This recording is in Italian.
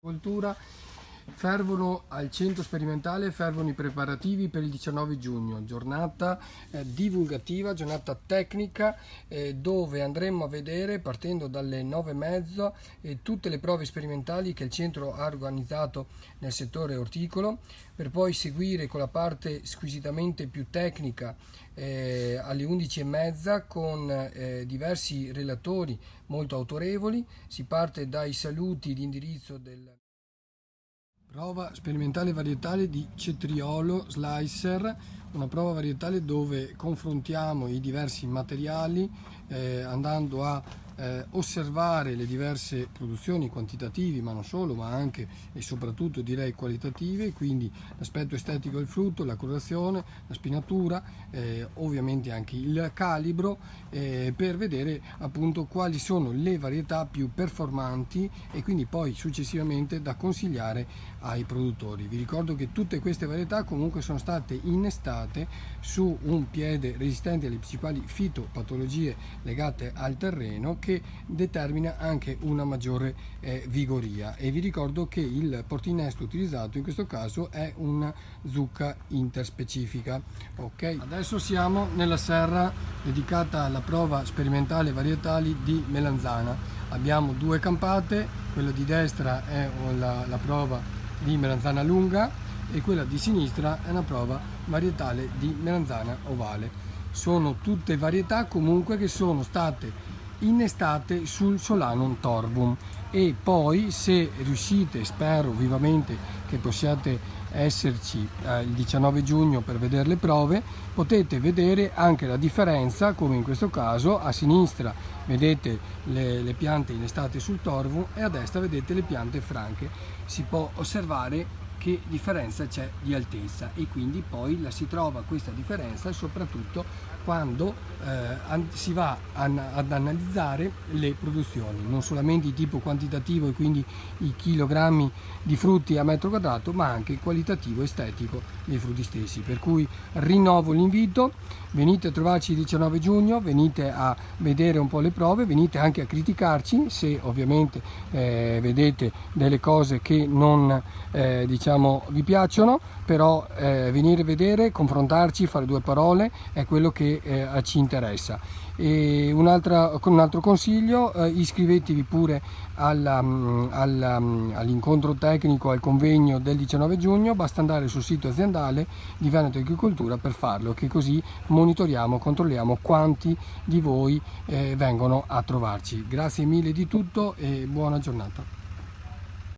Agricoltura. Fervono al centro sperimentale, fervono i preparativi per il 19 giugno, giornata divulgativa, giornata tecnica, dove andremo a vedere, partendo dalle 9:30, tutte le prove sperimentali che il centro ha organizzato nel settore orticolo, per poi seguire con la parte squisitamente più tecnica alle 11:30 con diversi relatori molto autorevoli. Si parte dai saluti di indirizzo del prova sperimentale varietale di cetriolo slicer, una prova varietale dove confrontiamo i diversi materiali andando a osservare le diverse produzioni quantitativi, ma non solo, ma anche e soprattutto direi qualitative, quindi l'aspetto estetico del frutto, la colorazione, la spinatura, ovviamente anche il calibro, per vedere appunto quali sono le varietà più performanti e quindi poi successivamente da consigliare ai produttori. Vi ricordo che tutte queste varietà comunque sono state innestate su un piede resistente alle principali fitopatologie legate al terreno, che determina anche una maggiore vigoria, e vi ricordo che il portinnesto utilizzato in questo caso è una zucca interspecifica. Ok, adesso siamo nella serra dedicata alla prova sperimentale varietali di melanzana. Abbiamo due campate, quella di destra è la prova di melanzana lunga e quella di sinistra è una prova varietale di melanzana ovale. Sono tutte varietà comunque che sono state innestate sul Solanum torvum, e poi, se riuscite, spero vivamente che possiate esserci il 19 giugno per vedere le prove, potete vedere anche la differenza, come in questo caso a sinistra vedete le piante innestate sul torvum e a destra vedete le piante franche. Si può osservare che differenza c'è di altezza, e quindi poi la si trova questa differenza soprattutto quando si va ad analizzare le produzioni, non solamente di tipo quantitativo e quindi i chilogrammi di frutti a metro quadrato, ma anche qualitativo estetico dei frutti stessi. Per cui rinnovo l'invito: venite a trovarci il 19 giugno, venite a vedere un po' le prove, venite anche a criticarci se ovviamente vedete delle cose che non diciamo vi piacciono, però venire a vedere, confrontarci, fare due parole è quello che ci interessa. E un altro consiglio: iscrivetevi pure all'incontro tecnico, al convegno del 19 giugno, basta andare sul sito aziendale di Veneto Agricoltura per farlo, che così monitoriamo, controlliamo quanti di voi vengono a trovarci. Grazie mille di tutto e buona giornata.